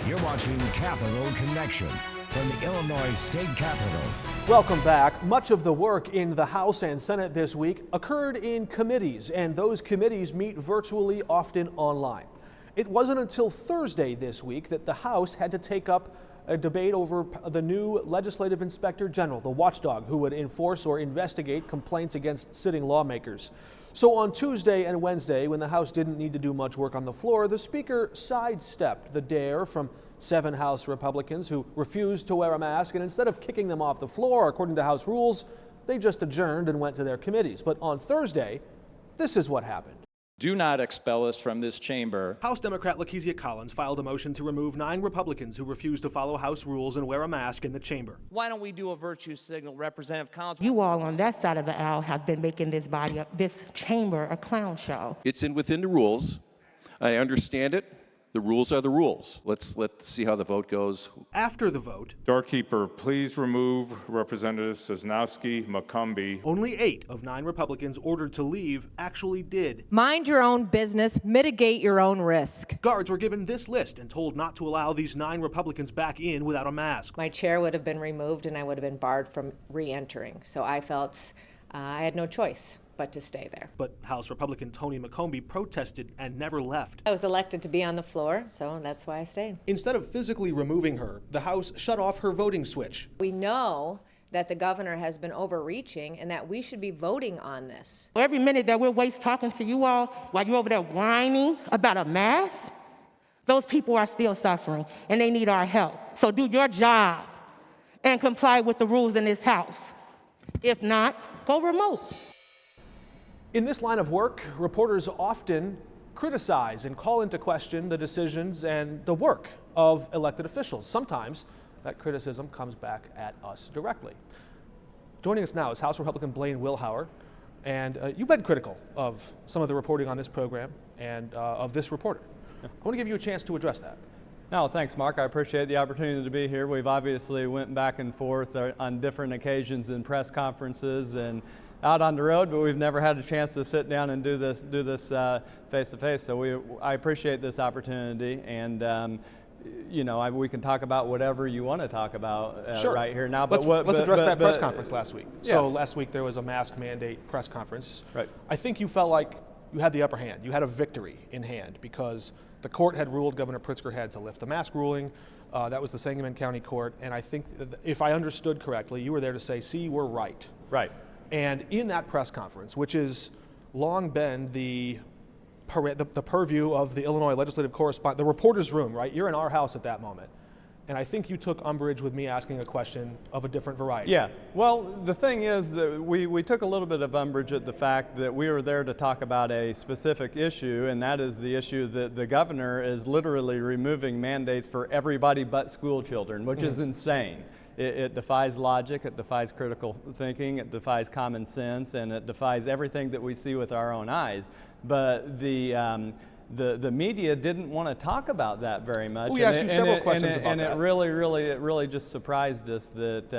You're watching Capitol Connection from the Illinois State Capitol. Welcome back. Much of the work in the House and Senate this week occurred in committees, and those committees meet virtually, often online. It wasn't until Thursday this week that the House had to take up a debate over the new legislative inspector general, the watchdog who would enforce or investigate complaints against sitting lawmakers. So on Tuesday and Wednesday, when the House didn't need to do much work on the floor, the Speaker sidestepped the dare from 7 House Republicans who refused to wear a mask, and instead of kicking them off the floor according to House rules, they just adjourned and went to their committees. But on Thursday, this is what happened. Do not expel us from this chamber. House Democrat Lakesia Collins filed a motion to remove 9 Republicans who refused to follow House rules and wear a mask in the chamber. Why don't we do a virtue signal, Representative Collins? You all on that side of the aisle have been making this chamber a clown show. It's within the rules. I understand it. The rules are the rules. Let's see how the vote goes. After the vote, Doorkeeper, please remove Representatives Sosnowski, McCombie. only 8 of 9 Republicans ordered to leave actually did. Mind your own business, mitigate your own risk. Guards were given this list and told not to allow these 9 Republicans back in without a mask. My chair would have been removed and I would have been barred from re-entering. So I felt I had no choice but to stay there. But House Republican Tony McCombie protested and never left. I was elected to be on the floor, so that's why I stayed. Instead of physically removing her, the House shut off her voting switch. We know that the governor has been overreaching and that we should be voting on this. Every minute that we're wasting talking to you all while you're over there whining about a mask, those people are still suffering and they need our help. So do your job and comply with the rules in this House. If not, go remote. In this line of work, reporters often criticize and call into question the decisions and the work of elected officials. Sometimes that criticism comes back at us directly. Joining us now is House Republican Blaine Wilhour, and you've been critical of some of the reporting on this program and of this reporter. I want to give you a chance to address that. No, thanks, Mark. I appreciate the opportunity to be here. We've obviously went back and forth on different occasions in press conferences and out on the road, but we've never had a chance to sit down and do this face to face. So I appreciate this opportunity, and we can talk about whatever you want to talk about sure. Right here now. But let's address that press conference last week. Yeah. So last week there was a mask mandate press conference. Right. I think you felt like you had the upper hand. You had a victory in hand because the court had ruled Governor Pritzker had to lift the mask ruling. That was the Sangamon County Court, and I think if I understood correctly, you were there to say, "See, we're right." Right. And in that press conference, which has long been the purview of the Illinois legislative correspondent, the reporter's room, right? You're in our house at that moment. And I think you took umbrage with me asking a question of a different variety. Yeah, well, the thing is that we took a little bit of umbrage at the fact that we were there to talk about a specific issue, and that is the issue that the governor is literally removing mandates for everybody but school children, which is insane. It defies logic, it defies critical thinking, it defies common sense, and it defies everything that we see with our own eyes. But the media didn't want to talk about that very much. We asked you several questions about that. And it really just surprised us that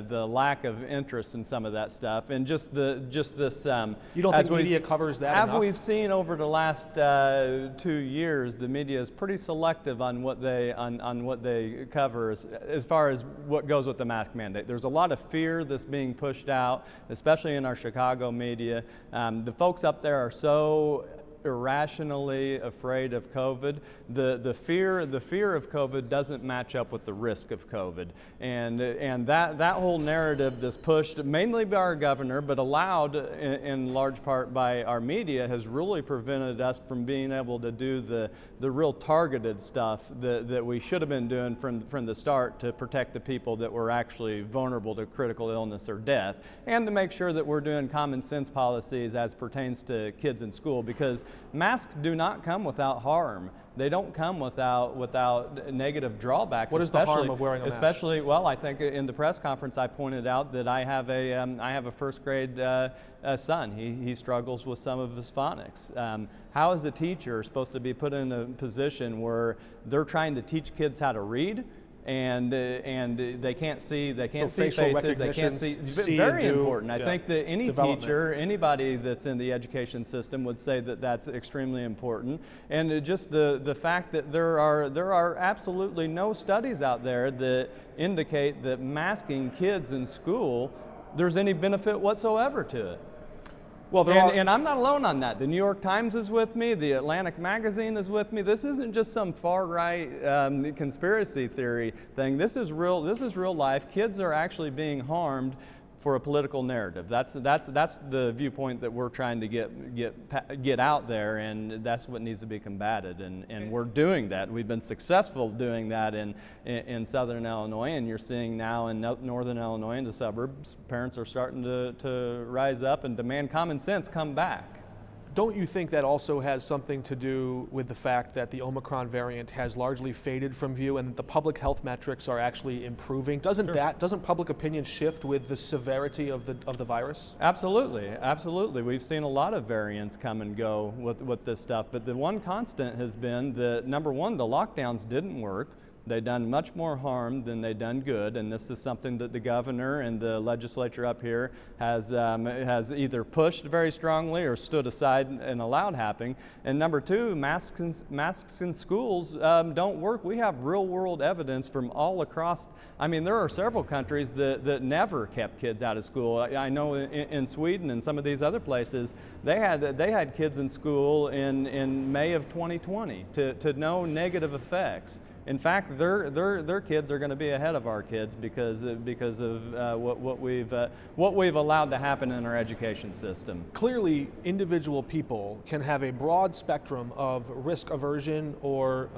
the lack of interest in some of that stuff, and just this. You don't think media covers that enough? As we've seen over the last 2 years, the media is pretty selective on what they cover as far as what goes with the mask mandate. There's a lot of fear that's being pushed out, especially in our Chicago media. The folks up there are so irrationally afraid of COVID. The fear of COVID doesn't match up with the risk of COVID, and that whole narrative that's pushed mainly by our governor, but allowed in large part by our media, has really prevented us from being able to do the real targeted stuff that we should have been doing from the start to protect the people that were actually vulnerable to critical illness or death, and to make sure that we're doing common sense policies as pertains to kids in school, because masks do not come without harm. They don't come without negative drawbacks. What is the harm of wearing a mask? Especially, well, I think in the press conference I pointed out that I have a first grade son. He struggles with some of his phonics. How is a teacher supposed to be put in a position where they're trying to teach kids how to read, and they can't see facial faces, they can't see. see Very and do, important. I think that any development. teacher, anybody that's in the education system would say that that's extremely important. And just the fact that there are absolutely no studies out there that indicate that masking kids in school, there's any benefit whatsoever to it. Well, and I'm not alone on that. The New York Times is with me. The Atlantic Magazine is with me. This isn't just some far-right conspiracy theory thing. This is real. This is real life. Kids are actually being harmed for a political narrative. That's the viewpoint that we're trying to get out there, and that's what needs to be combated. And we're doing that. We've been successful doing that in Southern Illinois, and you're seeing now in Northern Illinois, in the suburbs, parents are starting to rise up and demand common sense come back. Don't you think that also has something to do with the fact that the Omicron variant has largely faded from view and the public health metrics are actually improving? Doesn't public opinion shift with the severity of the virus? Absolutely, absolutely. We've seen a lot of variants come and go with this stuff, but the one constant has been that, number one, the lockdowns didn't work. They've done much more harm than they've done good, and this is something that the governor and the legislature up here has either pushed very strongly or stood aside and allowed happening. And number two, masks in schools don't work. We have real-world evidence from all across. I mean, there are several countries that never kept kids out of school. I know in Sweden and some of these other places, they had kids in school in May of 2020 to no negative effects. In fact, their kids are going to be ahead of our kids because of what we've allowed to happen in our education system. Clearly, individual people can have a broad spectrum of risk aversion or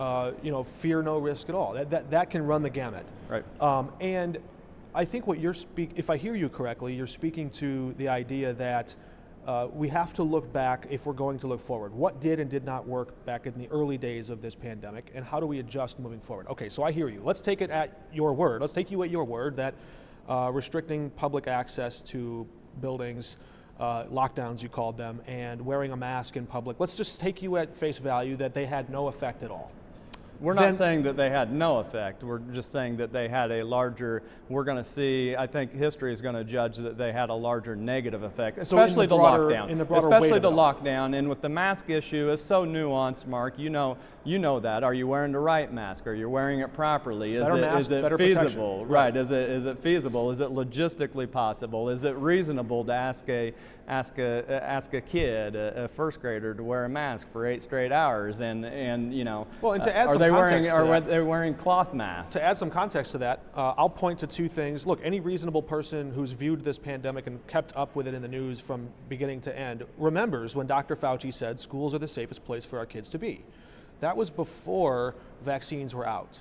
fear no risk at all. That can run the gamut. Right. And I think what if I hear you correctly, you're speaking to the idea that we have to look back if we're going to look forward. What did and did not work back in the early days of this pandemic, and how do we adjust moving forward? Okay, so I hear you. Let's take it at your word. Let's take you at your word that restricting public access to buildings, lockdowns you called them, and wearing a mask in public, let's just take you at face value that they had no effect at all. We're not saying that they had no effect. We're just saying that they had a larger, we're going to see, I think history is going to judge that they had a larger negative effect, especially the lockdown. Especially the lockdown. And with the mask issue, it's so nuanced, Mark. You know that. Are you wearing the right mask? Are you wearing it properly? Is it feasible? Right. Is it feasible? Is it logistically possible? Is it reasonable to ask a kid, a first grader, to wear a mask for 8 straight hours? And well, and to add some are they wearing cloth masks? To add some context to that, I'll point to 2 things. Look, any reasonable person who's viewed this pandemic and kept up with it in the news from beginning to end remembers when Dr. Fauci said schools are the safest place for our kids to be. That was before vaccines were out.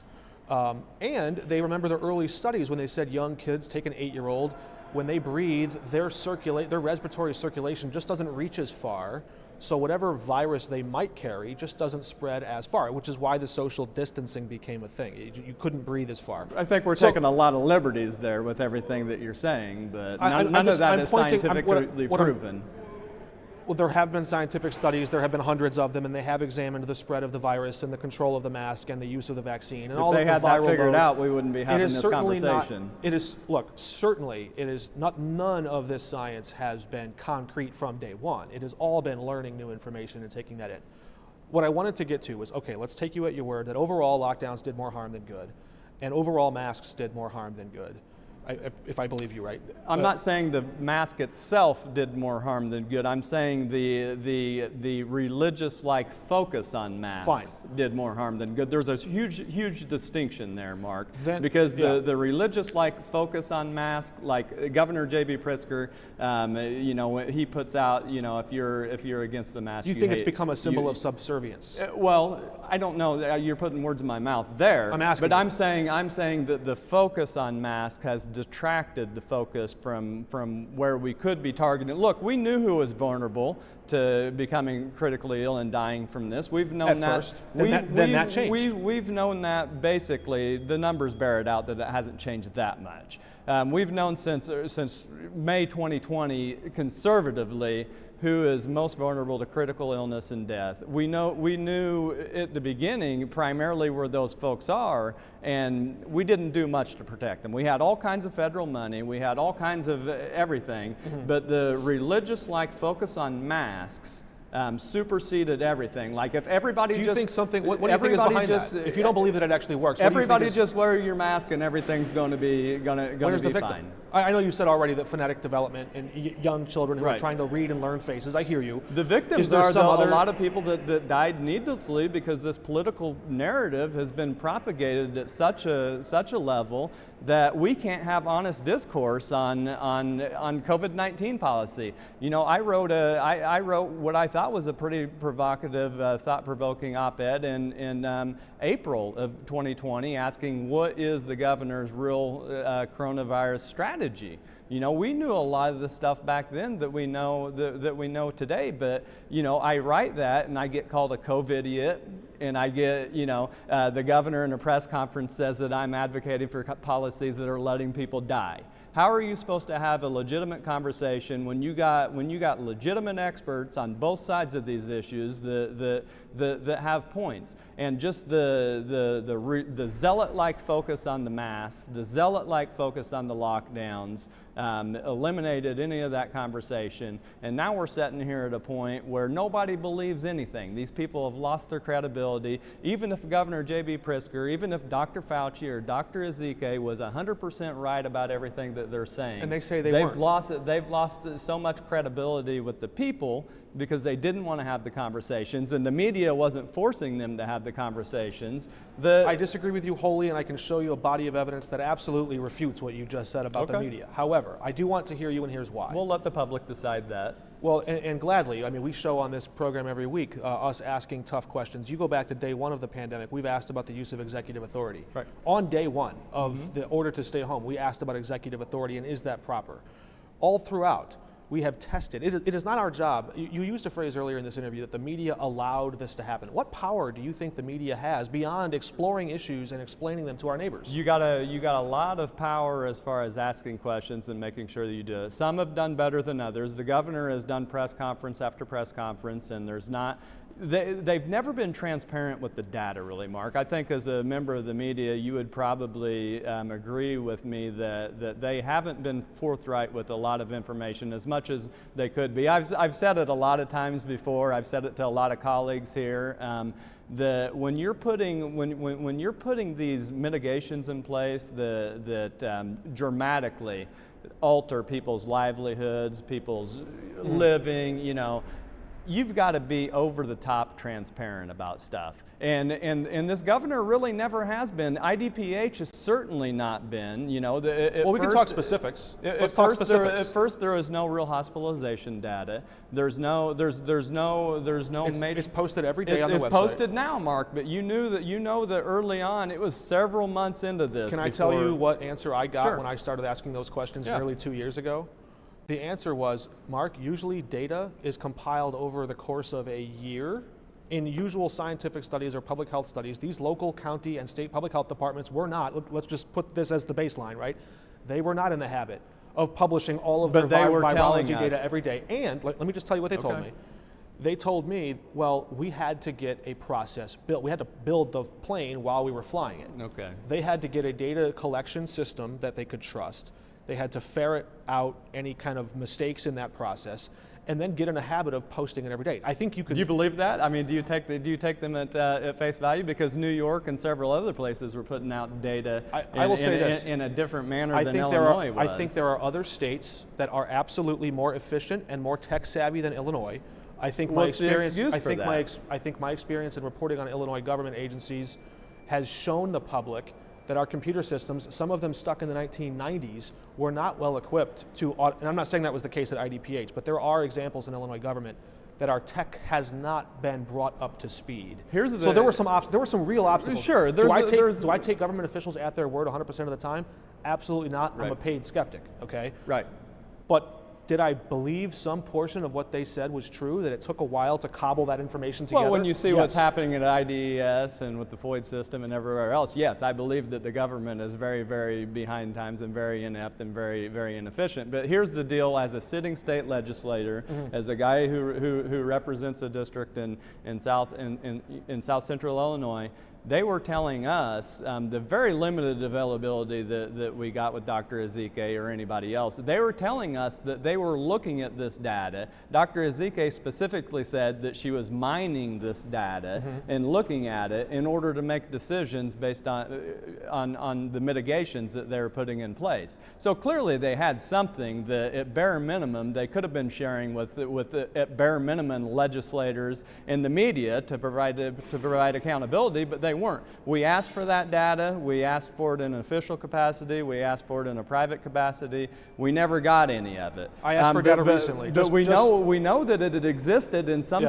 And they remember the early studies when they said young kids, take an 8-year-old, when they breathe, their respiratory circulation just doesn't reach as far. So whatever virus they might carry just doesn't spread as far, which is why the social distancing became a thing. You couldn't breathe as far. I think we're taking a lot of liberties there with everything that you're saying, but none of that is scientifically proven. Well, there have been scientific studies, there have been hundreds of them, and they have examined the spread of the virus and the control of the mask and the use of the vaccine. And if they had that figured out, we wouldn't be having this conversation. Certainly it is not, none of this science has been concrete from day one. It has all been learning new information and taking that in. What I wanted to get to was, okay, let's take you at your word that overall lockdowns did more harm than good, and overall masks did more harm than good. If I believe you right. I'm not saying the mask itself did more harm than good. I'm saying the religious-like focus on masks did more harm than good. There's a huge distinction there, Mark, because the religious-like focus on masks, like Governor J.B. Pritzker, he puts out, if you're against the mask, do you think it's become a symbol of subservience? Well, I don't know. You're putting words in my mouth there. I'm asking. But I'm saying that the focus on masks has detracted the focus from where we could be targeting. Look, we knew who was vulnerable to becoming critically ill and dying from this. We've known that. At first, then that changed. We've known that basically. The numbers bear it out that it hasn't changed that much. We've known since May 2020, conservatively, who is most vulnerable to critical illness and death. We knew at the beginning primarily where those folks are, and we didn't do much to protect them. We had all kinds of federal money, we had all kinds of everything, but the religious-like focus on masks superseded everything. Like if everybody what do you think is behind that? If you don't believe that it actually works, everybody just wear your mask and everything's going to be fine. I know you said already that phonetic development and young children who are trying to read and learn faces. I hear you. The victims are a lot of people that died needlessly because this political narrative has been propagated at such a level that we can't have honest discourse on COVID-19 policy. You know, I wrote what I thought was a pretty provocative, thought-provoking op-ed in April of 2020, asking what is the governor's real coronavirus strategy. You know, we knew a lot of the stuff back then that we know today, but you know, I write that and I get called a COVID-idiot, and I get, you know, the governor in a press conference says that I'm advocating for policies that are letting people die. How are you supposed to have a legitimate conversation when you got legitimate experts on both sides of these issues that have points? And just the zealot-like focus on the masks, the zealot-like focus on the lockdowns, eliminated any of that conversation. And now we're sitting here at a point where nobody believes anything. These people have lost their credibility. Even if Governor J.B. Pritzker, even if Dr. Fauci or Dr. Ezike was 100% right about everything that they're saying, and they say they've lost so much credibility with the people because they didn't want to have the conversations, and the media wasn't forcing them to have the conversations. I disagree with you wholly, and I can show you a body of evidence that absolutely refutes what you just said about the media. However, I do want to hear you, and here's why. We'll let the public decide that. Well, and gladly. I mean, we show on this program every week us asking tough questions. You go back to day one of the pandemic, we've asked about the use of executive authority. Right. On day one of the order to stay home, we asked about executive authority and is that proper? All throughout, we have tested. It is not our job. You used a phrase earlier in this interview that the media allowed this to happen. What power do you think the media has beyond exploring issues and explaining them to our neighbors? You got a lot of power as far as asking questions and making sure that you do it. Some have done better than others. The governor has done press conference after press conference, and they've never been transparent with the data, really, Mark. I think as a member of the media, you would probably agree with me that they haven't been forthright with a lot of information as much as they could be. I've said it a lot of times before. I've said it to a lot of colleagues here. When you're putting these mitigations in place that dramatically alter people's livelihoods, people's living, you know, you've got to be over the top transparent about stuff. And this governor really never has been. IDPH has certainly not been, you know. We can talk specifics. Let's talk specifics. At first there was no real hospitalization data. There's no major. It's posted every day on the website. It's posted now, Mark, but you know that early on, it was several months into this. Can I tell you what answer I got Sure. when I started asking those questions nearly 2 years ago? The answer was, Mark, usually data is compiled over the course of a year. In usual scientific studies or public health studies, these local, county, and state public health departments were not, let's just put this as the baseline, right? They were not in the habit of publishing all of their virology data every day. And let me just tell you what they told me. They told me, well, we had to get a process built. We had to build the plane while we were flying it. Okay. They had to get a data collection system that they could trust. They had to ferret out any kind of mistakes in that process, and then get in a habit of posting it every day. I think you could. Do you believe that? I mean, do you take them at face value? Because New York and several other places were putting out data in a different manner than Illinois was. I think there are other states that are absolutely more efficient and more tech savvy than Illinois. I think my experience. I think my experience in reporting on Illinois government agencies has shown the public that our computer systems, some of them stuck in the 1990s, were not well equipped to, and I'm not saying that was the case at IDPH, but there are examples in Illinois government that our tech has not been brought up to speed. So there were some real obstacles. Sure. Do I take government officials at their word 100% of the time? Absolutely not. Right. I'm a paid skeptic, okay? Right. But did I believe some portion of what they said was true, that it took a while to cobble that information together? Well, when you see Yes. what's happening at IDES and with the FOID system and everywhere else, yes, I believe that the government is very, very behind times and very inept and very, very inefficient. But here's the deal: as a sitting state legislator, as a guy who represents a district in South Central Illinois, they were telling us the very limited availability that we got with Dr. Ezike or anybody else. They were telling us that they were looking at this data. Dr. Ezike specifically said that she was mining this data and looking at it in order to make decisions based on the mitigations that they were putting in place. So clearly they had something that at bare minimum they could have been sharing with at bare minimum legislators and the media to provide accountability, but they weren't. We asked for that data. We asked for it in an official capacity. We asked for it in a private capacity. We never got any of it. I asked for data recently. But we know that it had existed in some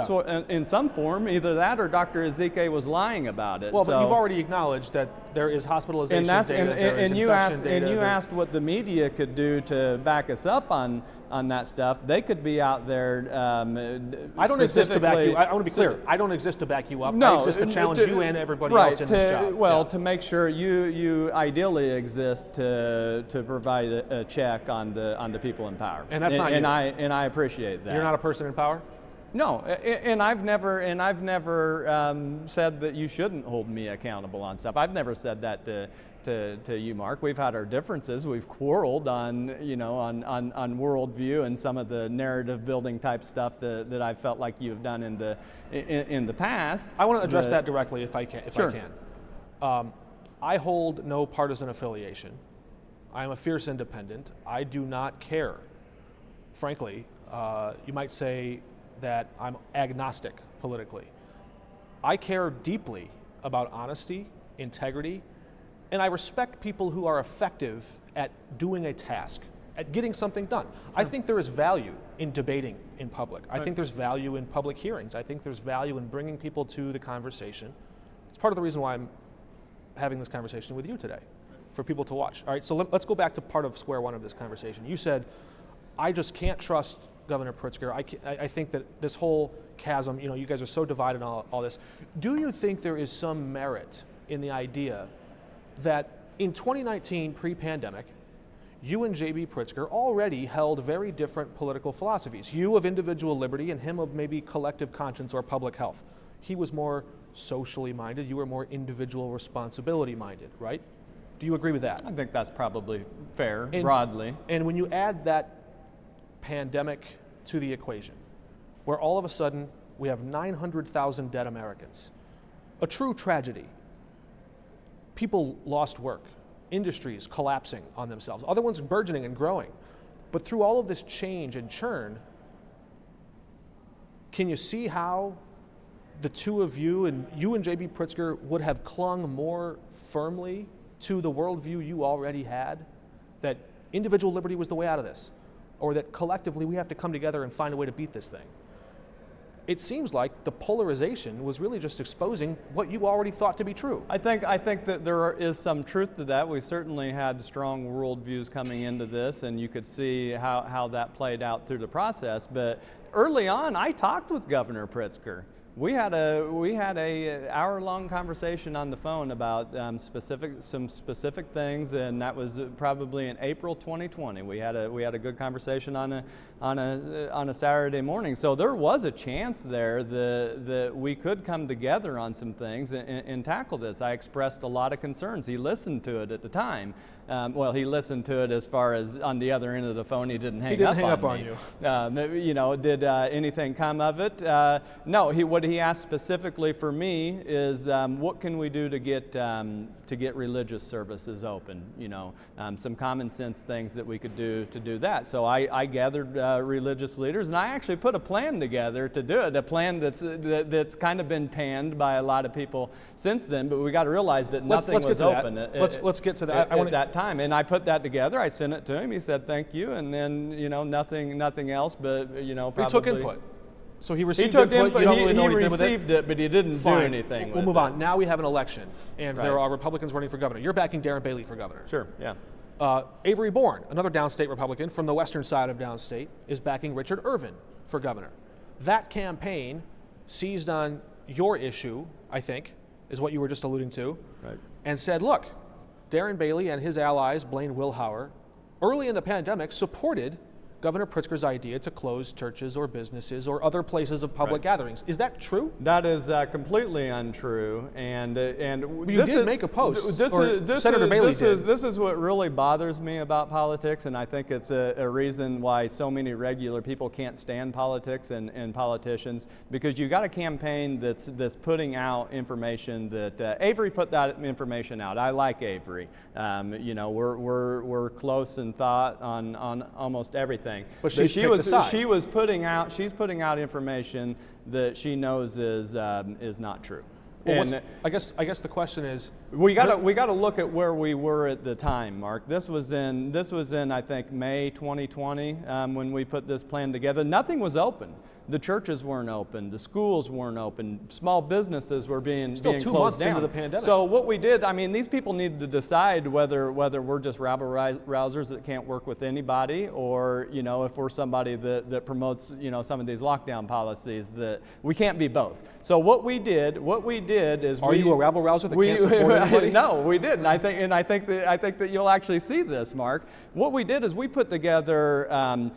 in some form. Either that or Dr. Ezike was lying about it. Well, but you've already acknowed that there is hospitalization data, there is infection data. And you asked what the media could do to back us up on that stuff. They could be out there. I don't exist to back you. I want to be clear. I don't exist to back you up. No, I exist to challenge you and everybody else in this job. Well, to make sure you ideally exist to provide a check on the people in power. And that's not you. And I appreciate that. You're not a person in power? No, and I've never said that you shouldn't hold me accountable on stuff. I've never said that to you, Mark. We've had our differences. We've quarreled on on worldview and some of the narrative building type stuff that I felt like you've done in the past. I want to address that directly if I can. Sure. I hold no partisan affiliation. I am a fierce independent. I do not care. Frankly, you might say that I'm agnostic politically. I care deeply about honesty, integrity, and I respect people who are effective at doing a task, at getting something done. I think there is value in debating in public. I think there's value in public hearings. I think there's value in bringing people to the conversation. It's part of the reason why I'm having this conversation with you today, for people to watch. All right, so let's go back to part of square one of this conversation. You said, I just can't trust Governor Pritzker. I think that this whole chasm, you guys are so divided on all this. Do you think there is some merit in the idea that in 2019, pre-pandemic, you and J.B. Pritzker already held very different political philosophies. You of individual liberty and him of maybe collective conscience or public health. He was more socially minded, you were more individual responsibility minded, right? Do you agree with that? I think that's probably fair, broadly. And when you add that pandemic to the equation, where all of a sudden we have 900,000 dead Americans, a true tragedy. People lost work, industries collapsing on themselves, other ones burgeoning and growing. But through all of this change and churn, can you see how the two of you and J.B. Pritzker would have clung more firmly to the worldview you already had, that individual liberty was the way out of this, or that collectively we have to come together and find a way to beat this thing? It seems like the polarization was really just exposing what you already thought to be true. I think that there is some truth to that. We certainly had strong worldviews coming into this, and you could see how that played out through the process. But early on, I talked with Governor Pritzker. We had a hour-long conversation on the phone about some specific things, and that was probably in April 2020. We had a good conversation on a Saturday morning. So there was a chance there that we could come together on some things and tackle this. I expressed a lot of concerns. He listened to it at the time. Well, he listened to it as far as on the other end of the phone. He didn't hang up on you. Did anything come of it? No. What he asked specifically for me is, what can we do to get religious services open? Some common sense things that we could do to do that. So I gathered religious leaders, and I actually put a plan together to do it. A plan that's kind of been panned by a lot of people since then. But we got to realize that nothing was open. Let's get to that. At that time, and I put that together. I sent it to him. He said thank you, and then nothing else. But probably he took input. So he received input. You don't really know what he did with received it, but he didn't do anything. We'll move on. Now we have an election, and there are Republicans running for governor. You're backing Darren Bailey for governor. Sure. Yeah. Avery Bourne, another downstate Republican from the western side of downstate, is backing Richard Irvin for governor. That campaign seized on your issue, I think, is what you were just alluding to, Right. and said, look, Darren Bailey and his allies, Blaine Wilhour, early in the pandemic supported Governor Pritzker's idea to close churches or businesses or other places of public gatherings. Is that true? That is completely untrue, and you did make a post. Senator Bailey did. This is what really bothers me about politics, and I think it's a reason why so many regular people can't stand politics and politicians, because you got a campaign that's putting out information that Avery put that information out. I like Avery. You know, we're close in thought on almost everything. But she's putting out information that she knows is not true. Well, and I guess the question is, we got to look at where we were at the time, Mark. This was in I think May 2020 when we put this plan together. Nothing was open. The churches weren't open. The schools weren't open. Small businesses were being still 2 closed months down. into the pandemic. So what we did, I mean, these people need to decide whether we're just rabble-rousers that can't work with anybody, or you know, if we're somebody that promotes, you know, some of these lockdown policies. That we can't be both. So what we did is, are you a rabble-rouser that can't support anybody? No, we didn't. I think that you'll actually see this, Mark. What we did is we put together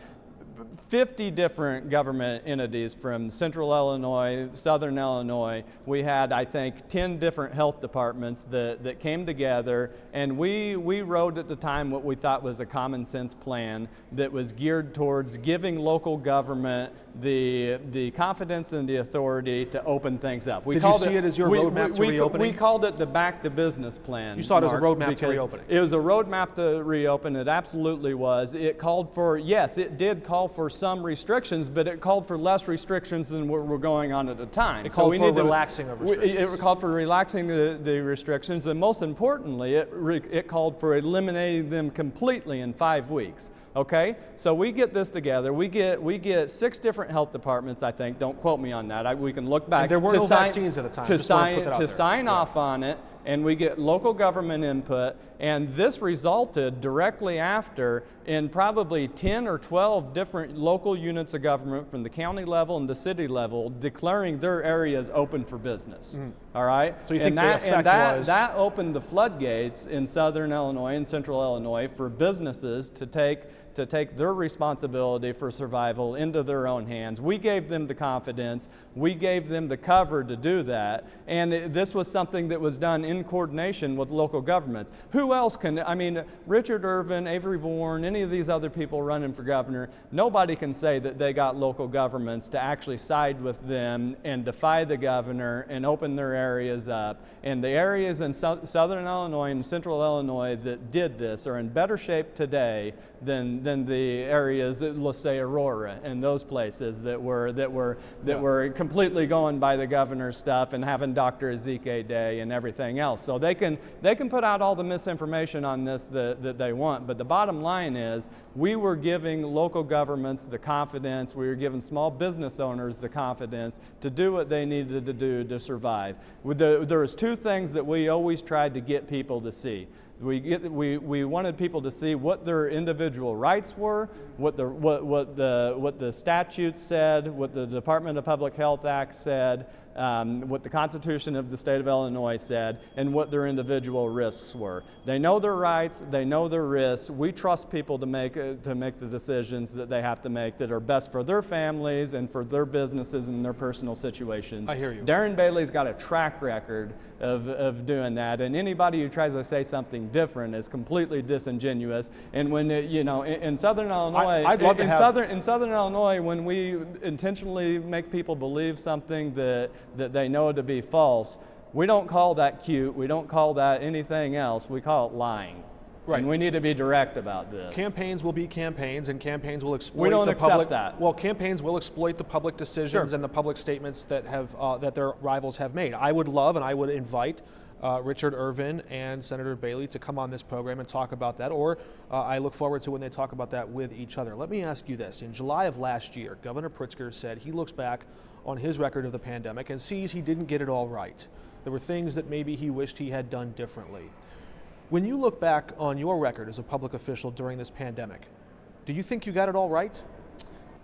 50 different government entities from Central Illinois, Southern Illinois. We had, I think, 10 different health departments that came together, and we wrote at the time what we thought was a common sense plan that was geared towards giving local government the confidence and the authority to open things up. Did you see it as your roadmap to reopening? We called it the Back to Business Plan. You saw it as a Mark, roadmap to reopening? It was a roadmap to reopen. It absolutely was. It called for, yes, it did call for some restrictions, but it called for less restrictions than what were going on at the time. It called for relaxing of restrictions. It called for relaxing the restrictions, and most importantly, it called for eliminating them completely in 5 weeks. Okay, so we get this together. We get 6 different health departments, I think. Don't quote me on that. We can look back. And there were no vaccines at the time. To sign off on it, and we get local government input. And this resulted directly after in probably 10 or 12 different local units of government from the county level and the city level declaring their areas open for business. All right. So you think the effect was that opened the floodgates in Southern Illinois and Central Illinois for businesses to take their responsibility for survival into their own hands. We gave them the confidence, we gave them the cover to do that, and this was something that was done in coordination with local governments. Who else can, I mean, Richard Irvin, Avery Bourne, any of these other people running for governor, nobody can say that they got local governments to actually side with them and defy the governor and open their areas up. And the areas in Southern Illinois and Central Illinois that did this are in better shape today than the areas, let's say Aurora and those places that were completely going by the governor's stuff and having Dr. Ezike Day and everything else. So they can put out all the misinformation on this that they want, but the bottom line is we were giving local governments the confidence, we were giving small business owners the confidence to do what they needed to do to survive. There was 2 things that we always tried to get people to see. We wanted people to see what their individual rights were, what the statutes said, what the Department of Public Health Act said, what the Constitution of the state of Illinois said, and what their individual risks were. They know their rights, they know their risks. We trust people to make the decisions that they have to make that are best for their families and for their businesses and their personal situations. I hear you. Darren Bailey's got a track record of doing that, and anybody who tries to say something different is completely disingenuous. And when in Southern Illinois, in Southern Illinois, when we intentionally make people believe something that they know to be false, we don't call that cute. We don't call that anything else. We call it lying. Right. And we need to be direct about this. Campaigns will be campaigns, and campaigns will exploit we don't the accept public. That. Well, campaigns will exploit the public decisions and the public statements that that their rivals have made. I would love and I would invite Richard Irvin and Senator Bailey to come on this program and talk about that, or I look forward to when they talk about that with each other. Let me ask you this. In July of last year, Governor Pritzker said he looks back on his record of the pandemic and sees he didn't get it all right. There were things that maybe he wished he had done differently. When you look back on your record as a public official during this pandemic, do you think you got it all right?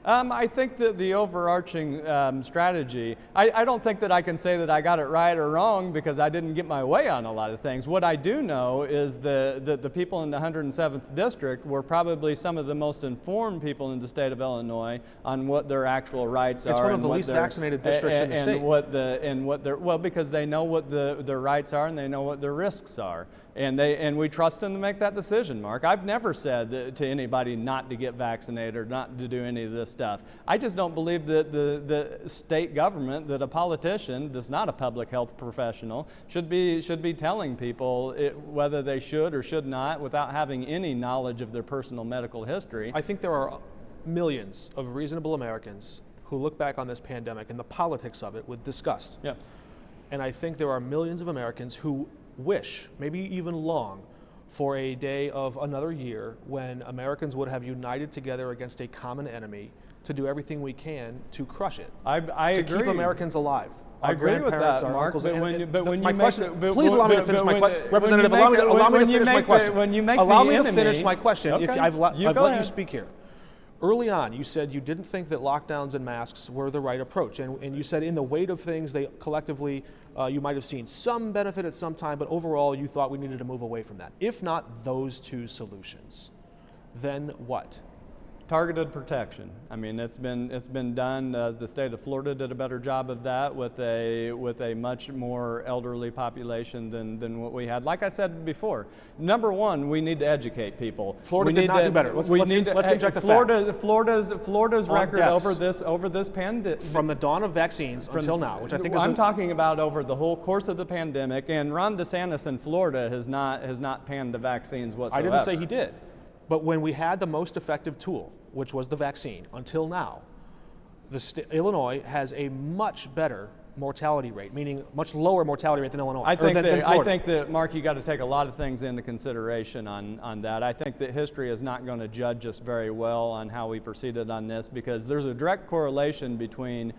I think that the overarching strategy, I don't think that I can say that I got it right or wrong because I didn't get my way on a lot of things. What I do know is the people in the 107th District were probably some of the most informed people in the state of Illinois on what their actual rights are. It's one of the least vaccinated districts in the state. Well, because they know what their rights are and they know what their risks are. And we trust them to make that decision, Mark. I've never said to anybody not to get vaccinated or not to do any of this stuff. I just don't believe that the state government, that a politician, that's not a public health professional, should be telling people whether they should or should not without having any knowledge of their personal medical history. I think there are millions of reasonable Americans who look back on this pandemic and the politics of it with disgust. Yeah. And I think there are millions of Americans who wish, maybe even long, for a day of another year when Americans would have united together against a common enemy to do everything we can to crush it. I to agree. keep Americans alive. I agree with that, Mark. Please Allow me to finish my question. Representative, allow me to finish my question. When you make allow me the to finish my question. Okay. If I've let go you ahead. speak here. Early on, you said you didn't think that lockdowns and masks were the right approach. And you said in the weight of things, they collectively, you might have seen some benefit at some time, but overall you thought we needed to move away from that. If not those two solutions, then what? Targeted protection. I mean, it's been done. The state of Florida did a better job of that with a much more elderly population than what we had. Like I said before, number one, we need to educate people. Florida did not do better. Let's inject the facts. Florida's record over this pandemic from the dawn of vaccines until now, which I think is. I'm talking about over the whole course of the pandemic, and Ron DeSantis in Florida has not panned the vaccines whatsoever. I didn't say he did. But when we had the most effective tool, which was the vaccine, until now, Illinois has a much better mortality rate, meaning much lower mortality rate than Illinois. I think that, Mark, you got to take a lot of things into consideration on that. I think that history is not going to judge us very well on how we proceeded on this because there's a direct correlation between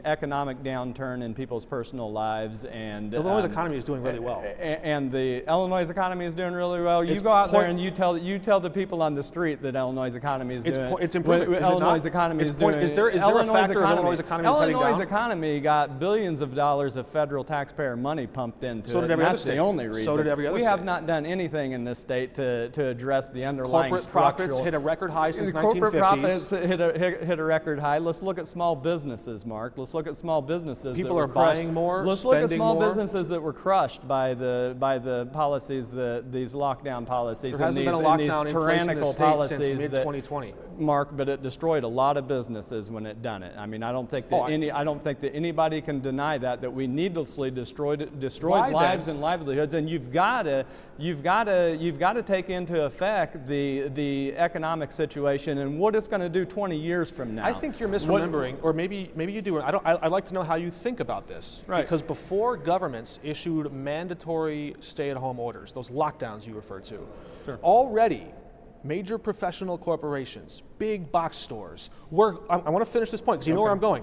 economic downturn in people's personal lives and Illinois' economy is doing really well. And the Illinois economy is doing really well. You go out there and you tell the people on the street that Illinois' economy is doing. It's improving. Illinois' economy is doing. Is there a factor of Illinois' economy that's heading down? Illinois' economy got billions of dollars of federal taxpayer money pumped into it. So did every other state. That's the only reason. So did every other state. We have not done anything in this state to address the underlying corporate profits hit a record high since 1950s. Corporate profits hit a record high. Let's look at small businesses, Mark. Let's look at small businesses. People are buying more. Let's look at small businesses that were crushed by the policies, these lockdown policies, there hasn't been a lockdown these tyrannical policies since mid-2020. Mark, but it destroyed a lot of businesses when it done it. I mean, I don't think that anybody can deny that we needlessly destroyed lives and livelihoods, and you've got to take into effect the economic situation and what it's going to do 20 years from now. I think you're misremembering, or maybe you do. I'd like to know how you think about this, right? Because before governments issued mandatory stay-at-home orders, those lockdowns you referred to, sure. Already major professional corporations, big box stores, I want to finish this point because you know where I'm going.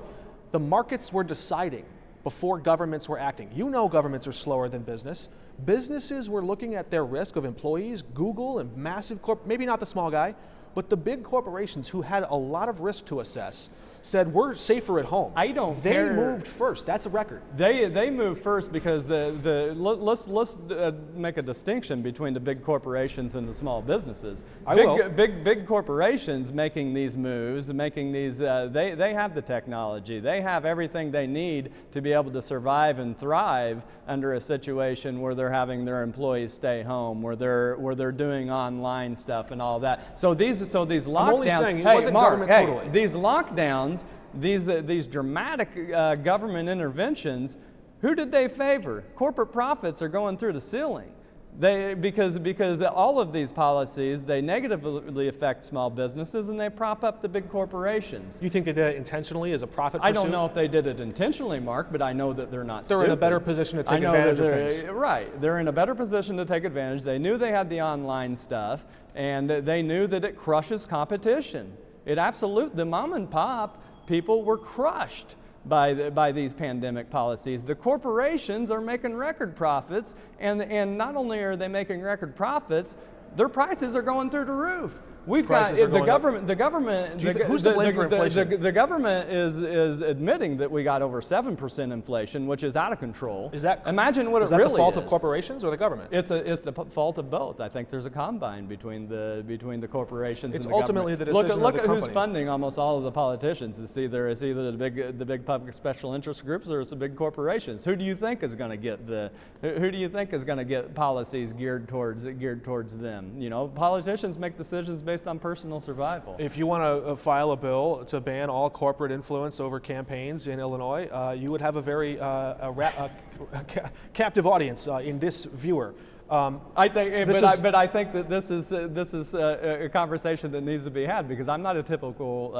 The markets were deciding before governments were acting. You know governments are slower than business. Businesses were looking at their risk of employees, Google and massive maybe not the small guy, but the big corporations who had a lot of risk to assess said we're safer at home. They moved first. That's a record. They moved first because let's make a distinction between the big corporations and the small businesses. Big corporations making these moves, making these. They have the technology. They have everything they need to be able to survive and thrive under a situation where they're having their employees stay home, where they're doing online stuff and all that. So these lockdowns. I'm only saying it wasn't government totally. These lockdowns. These dramatic government interventions, who did they favor? Corporate profits are going through the ceiling. Because all of these policies, they negatively affect small businesses and they prop up the big corporations. You think they did it intentionally as a profit pursuit? I don't know if they did it intentionally, Mark, but I know that they're not stupid. They're in a better position to take advantage of things. Right. They're in a better position to take advantage. They knew they had the online stuff, and they knew that it crushes competition. The mom and pop people were crushed by these pandemic policies. The corporations are making record profits, and not only are they making record profits, their prices are going through the roof. We've got the government. Who's to blame for inflation? The government is admitting that we got over 7% inflation, which is out of control. Imagine what it really is. Is that the fault of corporations or the government? It's the fault of both. I think there's a combine between the corporations and the government. It's ultimately the decision of the company. Look at who's funding almost all of the politicians. It's either the big public special interest groups or it's the big corporations. Who do you think is going to get policies geared towards them? You know, politicians make decisions based on personal survival. If you want to file a bill to ban all corporate influence over campaigns in Illinois, you would have a very captive audience in this viewer. I think that this is a conversation that needs to be had, because I'm not a typical,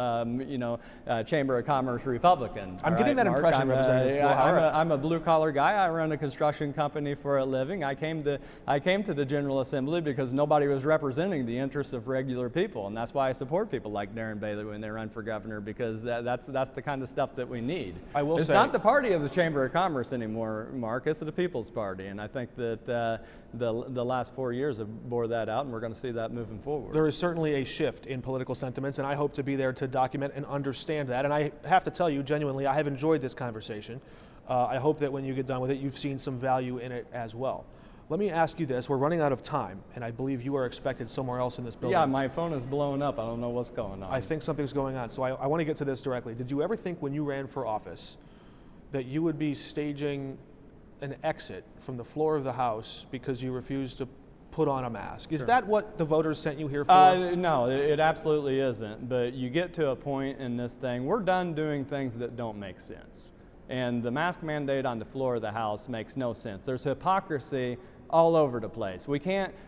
Chamber of Commerce Republican. I'm getting that impression, Representative Wilhour. I'm a blue-collar guy. I run a construction company for a living. I came to the General Assembly because nobody was representing the interests of regular people, and that's why I support people like Darren Bailey when they run for governor, because that's the kind of stuff that we need. It's not the party of the Chamber of Commerce anymore, Mark. It's the People's Party, and I think that the last 4 years have bore that out, and we're going to see that moving forward. There is certainly a shift in political sentiments, and I hope to be there to document and understand that. And I have to tell you, genuinely, I have enjoyed this conversation. I hope that when you get done with it, you've seen some value in it as well. Let me ask you this. We're running out of time, and I believe you are expected somewhere else in this building. Yeah, my phone is blowing up. I don't know what's going on. I think something's going on, so I want to get to this directly. Did you ever think when you ran for office that you would be staging an exit from the floor of the House because you refused to put on a mask? Is that what the voters sent you here for? No, it absolutely isn't. But you get to a point in this thing, we're done doing things that don't make sense. And the mask mandate on the floor of the House makes no sense. There's hypocrisy all over the place.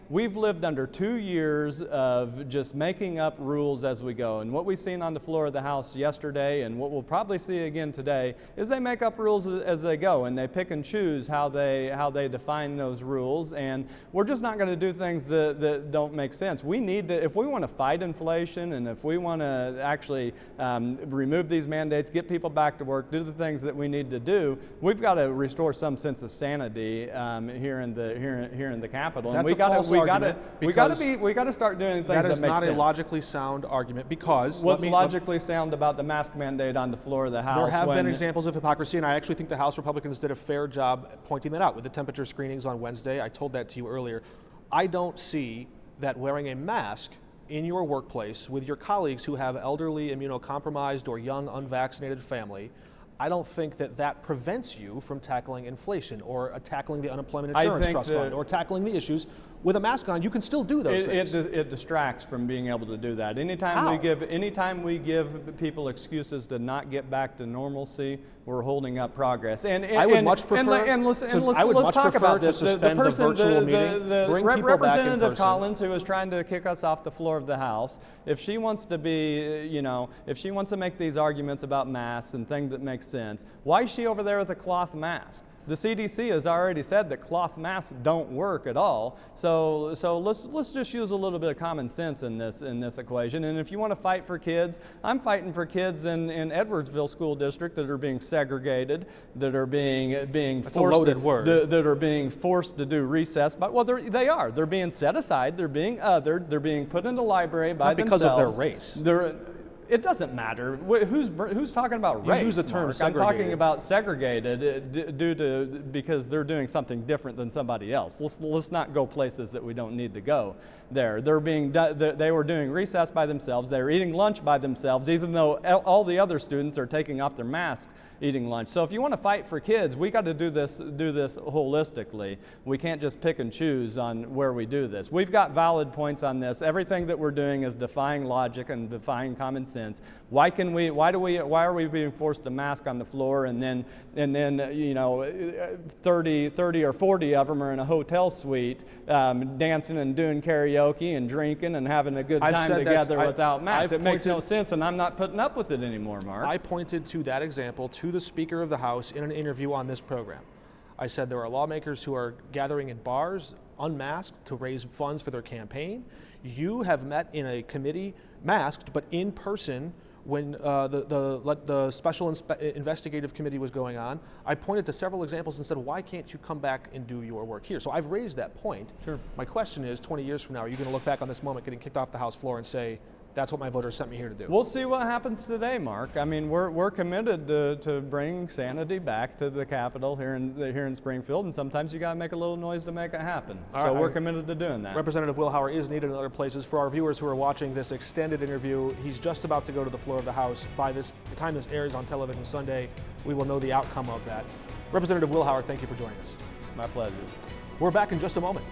We've lived under 2 years of just making up rules as we go. And what we've seen on the floor of the House yesterday, and what we'll probably see again today, is they make up rules as they go, and they pick and choose how they define those rules. And we're just not going to do things that don't make sense. We need to, if we want to fight inflation, and if we want to actually remove these mandates, get people back to work, do the things that we need to do, we've got to restore some sense of sanity here in the Capitol. That's and we got to start doing things that make sense. That is not a logically sound argument, because what's logically sound about the mask mandate on the floor of the House? There have been examples of hypocrisy, and I actually think the House Republicans did a fair job pointing that out with the temperature screenings on Wednesday. I told that to you earlier. I don't see that wearing a mask in your workplace with your colleagues who have elderly, immunocompromised, or young, unvaccinated family. I don't think that prevents you from tackling inflation or tackling the unemployment insurance trust fund or tackling the issues. With a mask on, you can still do those things. It distracts from being able to do that. Anytime we give people excuses to not get back to normalcy, we're holding up progress. And I would much prefer let's talk about this. The virtual meeting, bring people Representative back in person. Collins, who was trying to kick us off the floor of the House, if she wants to if she wants to make these arguments about masks and things that make sense, why is she over there with a cloth mask? The CDC has already said that cloth masks don't work at all. So let's just use a little bit of common sense in this equation. And if you want to fight for kids, I'm fighting for kids in Edwardsville School District that are being segregated, that are being That's forced. A loaded word. That are being forced to do recess. But they are. They're being set aside. They're being othered. They're being put in the library by themselves. Not because of their race. It doesn't matter. Who's talking about race? You use the term Mark. segregated. I'm talking about segregated because they're doing something different than somebody else. Let's not go places that we don't need to go there. They were doing recess by themselves. They were eating lunch by themselves, even though all the other students are taking off their masks eating lunch. So if you want to fight for kids, we got to do this holistically. We can't just pick and choose on where we do this. We've got valid points on this. Everything that we're doing is defying logic and defying common sense. Why are we being forced to mask on the floor, and then 30 or 40 of them are in a hotel suite dancing and doing karaoke and drinking and having a good time together without masks? It makes no sense, and I'm not putting up with it anymore, Mark. I pointed to that example to the Speaker of the House in an interview on this program. I said there are lawmakers who are gathering in bars, unmasked, to raise funds for their campaign. You have met in a committee, masked, but in person, when the special investigative committee was going on, I pointed to several examples and said, why can't you come back and do your work here? So I've raised that point. Sure. My question is, 20 years from now, are you going to look back on this moment getting kicked off the House floor and say, that's what my voters sent me here to do? We'll see what happens today, Mark. I mean, we're committed to bring sanity back to the Capitol here in Springfield, and sometimes you got to make a little noise to make it happen. So we're committed to doing that. Representative Wilhour is needed in other places. For our viewers who are watching this extended interview, he's just about to go to the floor of the House. By the time this airs on television Sunday, we will know the outcome of that. Representative Wilhour, thank you for joining us. My pleasure. We're back in just a moment.